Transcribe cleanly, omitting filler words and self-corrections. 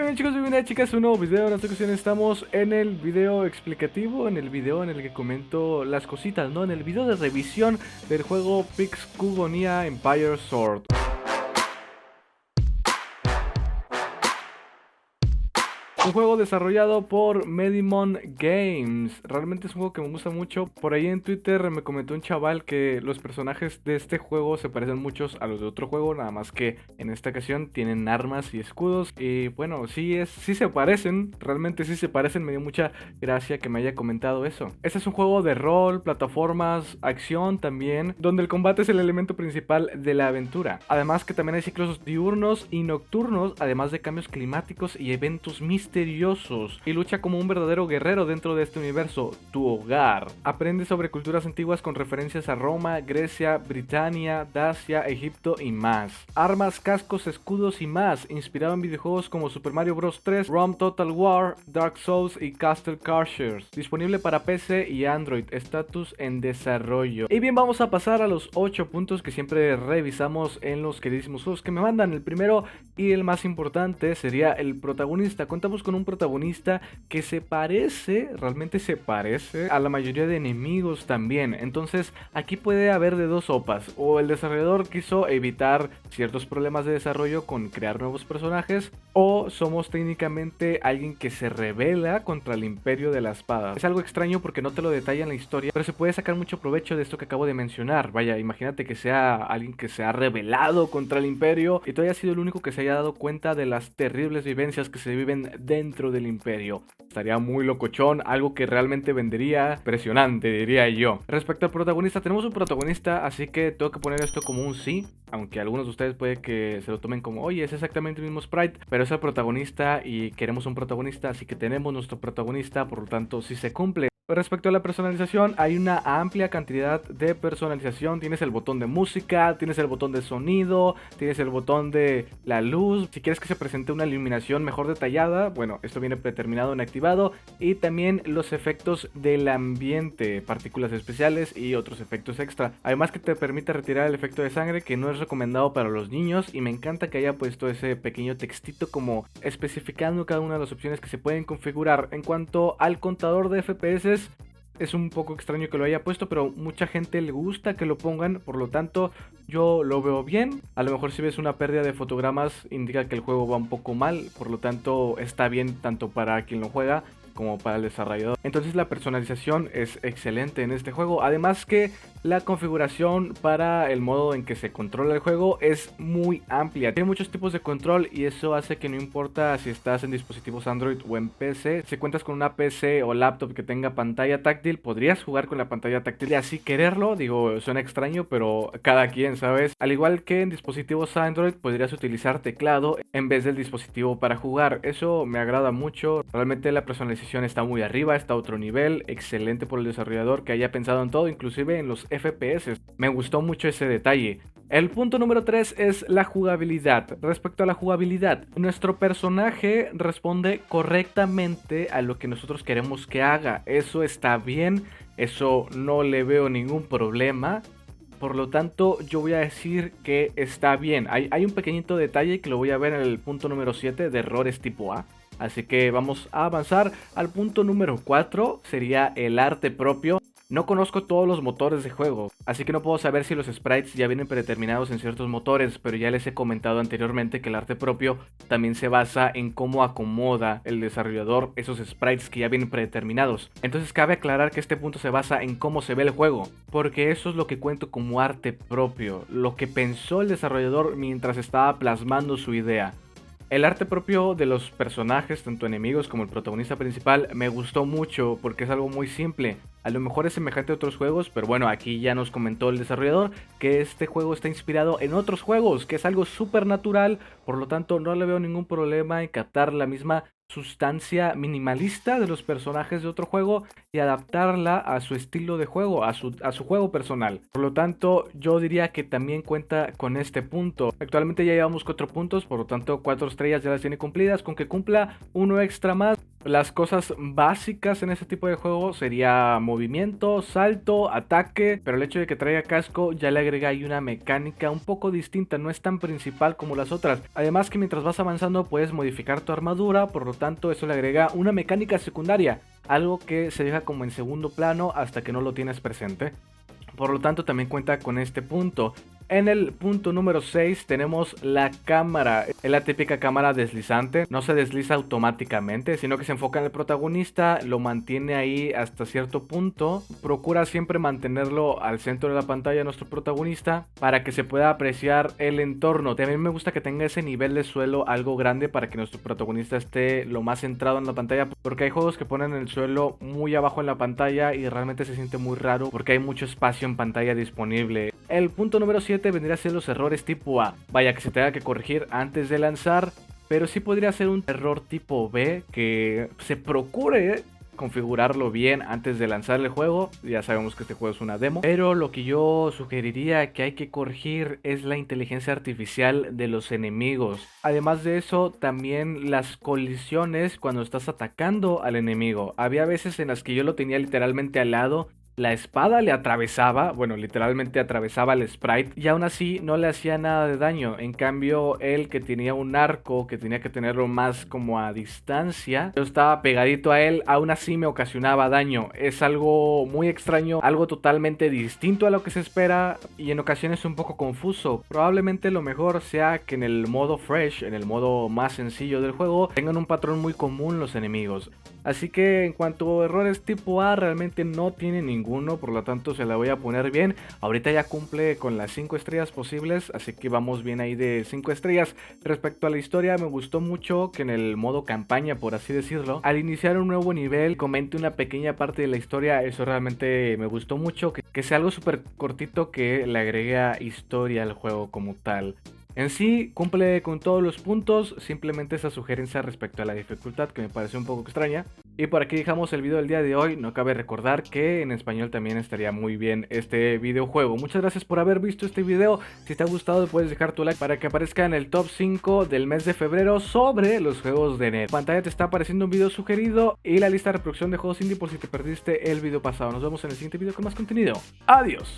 bien chicos, bienvenidos chicas a un nuevo video. En esta ocasión estamos en el video explicativo, en el video en el que comento las cositas, ¿no? En el video de revisión del juego Pixcugonia Empire Sword. Un juego desarrollado por Medimon Games. Realmente es un juego que me gusta mucho. Por ahí en Twitter me comentó un chaval que los personajes de este juego se parecen muchos a los de otro juego, nada más que en esta ocasión tienen armas y escudos. Y bueno, sí se parecen, realmente sí se parecen. Me dio mucha gracia que me haya comentado eso. Este es un juego de rol, plataformas, acción también, donde el combate es el elemento principal de la aventura. Además que también hay ciclos diurnos y nocturnos, además de cambios climáticos y eventos misteriosos. Y lucha como un verdadero guerrero dentro de este universo, tu hogar. Aprende sobre culturas antiguas con referencias a Roma, Grecia, Britania, Dacia, Egipto y más. Armas, cascos, escudos y más, inspirado en videojuegos como Super Mario Bros. 3, Rome Total War, Dark Souls y Castle Crashers. Disponible para PC y Android, estatus en desarrollo. Y bien, vamos a pasar a los 8 puntos que siempre revisamos en los queridísimos juegos que me mandan. El primero y el más importante sería el protagonista. Contamos con un protagonista que realmente se parece a la mayoría de enemigos también. Entonces aquí puede haber de dos sopas: o el desarrollador quiso evitar ciertos problemas de desarrollo con crear nuevos personajes, o somos técnicamente alguien que se rebela contra el imperio de la espada. Es algo extraño porque no te lo detalla en la historia, pero se puede sacar mucho provecho de esto que acabo de mencionar. Vaya, imagínate que sea alguien que se ha rebelado contra el imperio y tú hayas sido el único que se haya dado cuenta de las terribles vivencias que se viven dentro del imperio. Estaría muy locochón, algo que realmente vendería, impresionante diría yo. Respecto al protagonista, tenemos un protagonista, así que tengo que poner esto como un sí, aunque algunos de ustedes puede que se lo tomen como, oye, es exactamente el mismo sprite, pero es el protagonista y queremos un protagonista, así que tenemos nuestro protagonista, por lo tanto sí se cumple. Respecto a la personalización, hay una amplia cantidad de personalización. Tienes el botón de música, tienes el botón de sonido, tienes el botón de la luz. Si quieres que se presente una iluminación mejor detallada, bueno, esto viene predeterminado en activado. Y también los efectos del ambiente, partículas especiales y otros efectos extra. Además que te permite retirar el efecto de sangre, que no es recomendado para los niños. Y me encanta que haya puesto ese pequeño textito como especificando cada una de las opciones que se pueden configurar. En cuanto al contador de FPS, es un poco extraño que lo haya puesto, pero mucha gente le gusta que lo pongan, por lo tanto yo lo veo bien. A lo mejor si ves una pérdida de fotogramas indica que el juego va un poco mal, por lo tanto está bien tanto para quien lo juega como para el desarrollador. Entonces la personalización es excelente en este juego. Además que la configuración para el modo en que se controla el juego es muy amplia. Tiene muchos tipos de control y eso hace que no importa si estás en dispositivos Android o en PC. Si cuentas con una PC o laptop que tenga pantalla táctil, podrías jugar con la pantalla táctil y así quererlo. Digo, suena extraño, pero cada quien, ¿sabes? Al igual que en dispositivos Android, podrías utilizar teclado en vez del dispositivo para jugar. Eso me agrada mucho. Realmente la personalización está muy arriba, está a otro nivel. Excelente por el desarrollador que haya pensado en todo, inclusive en los FPS. Me gustó mucho ese detalle. El punto número 3 es la jugabilidad. Respecto a la jugabilidad, nuestro personaje responde correctamente a lo que nosotros queremos que haga. Eso está bien, eso no le veo ningún problema. Por lo tanto, yo voy a decir que está bien. Hay un pequeñito detalle que lo voy a ver en el punto número 7 de errores tipo A. Así que vamos a avanzar al punto número 4, sería el arte propio. No conozco todos los motores de juego, así que no puedo saber si los sprites ya vienen predeterminados en ciertos motores, pero ya les he comentado anteriormente que el arte propio también se basa en cómo acomoda el desarrollador esos sprites que ya vienen predeterminados. Entonces cabe aclarar que este punto se basa en cómo se ve el juego, porque eso es lo que cuento como arte propio, lo que pensó el desarrollador mientras estaba plasmando su idea. El arte propio de los personajes, tanto enemigos como el protagonista principal, me gustó mucho porque es algo muy simple. A lo mejor es semejante a otros juegos, pero bueno, aquí ya nos comentó el desarrollador que este juego está inspirado en otros juegos, que es algo súper natural, por lo tanto no le veo ningún problema en captar la misma sustancia minimalista de los personajes de otro juego y adaptarla a su estilo de juego, a su juego personal. Por lo tanto, yo diría que también cuenta con este punto. Actualmente ya llevamos 4 puntos, por lo tanto 4 estrellas ya las tiene cumplidas. Con que cumpla uno extra más, Las cosas básicas en ese tipo de juego sería movimiento, salto, ataque, pero el hecho de que traiga casco ya le agrega ahí una mecánica un poco distinta, no es tan principal como las otras. Además que mientras vas avanzando puedes modificar tu armadura, por lo tanto eso le agrega una mecánica secundaria, algo que se deja como en segundo plano hasta que no lo tienes presente. Por lo tanto también cuenta con este punto. En el punto número 6 tenemos la cámara. Es la típica cámara deslizante, no se desliza automáticamente, sino que se enfoca en el protagonista, lo mantiene ahí hasta cierto punto, procura siempre mantenerlo al centro de la pantalla nuestro protagonista para que se pueda apreciar el entorno. También me gusta que tenga ese nivel de suelo algo grande para que nuestro protagonista esté lo más centrado en la pantalla, porque hay juegos que ponen el suelo muy abajo en la pantalla y realmente se siente muy raro porque hay mucho espacio en pantalla disponible. El punto número 7 vendría a ser los errores tipo A. Vaya que se tenga que corregir antes de lanzar, pero sí podría ser un error tipo B que se procure configurarlo bien antes de lanzar el juego. Ya sabemos que este juego es una demo, pero lo que yo sugeriría que hay que corregir es la inteligencia artificial de los enemigos. Además de eso, también las colisiones cuando estás atacando al enemigo. Había veces en las que yo lo tenía literalmente al lado, la espada le atravesaba, bueno, literalmente atravesaba el sprite y aún así no le hacía nada de daño. En cambio, él que tenía un arco, que tenía que tenerlo más como a distancia, yo estaba pegadito a él, aún así me ocasionaba daño. Es algo muy extraño, algo totalmente distinto a lo que se espera y en ocasiones un poco confuso. Probablemente lo mejor sea que en el modo fresh, en el modo más sencillo del juego, tengan un patrón muy común los enemigos. Así que en cuanto a errores tipo A, realmente no tiene ninguno, por lo tanto se la voy a poner bien. Ahorita ya cumple con las 5 estrellas posibles, así que vamos bien ahí de 5 estrellas. Respecto a la historia, me gustó mucho que en el modo campaña, por así decirlo, al iniciar un nuevo nivel, comente una pequeña parte de la historia. Eso realmente me gustó mucho, que sea algo súper cortito que le agregue historia al juego como tal. En sí, cumple con todos los puntos, simplemente esa sugerencia respecto a la dificultad que me pareció un poco extraña. Y por aquí dejamos el video del día de hoy, no cabe recordar que en español también estaría muy bien este videojuego. Muchas gracias por haber visto este video, si te ha gustado puedes dejar tu like para que aparezca en el top 5 del mes de febrero sobre los juegos de NES. En pantalla te está apareciendo un video sugerido y la lista de reproducción de juegos indie por si te perdiste el video pasado. Nos vemos en el siguiente video con más contenido. Adiós.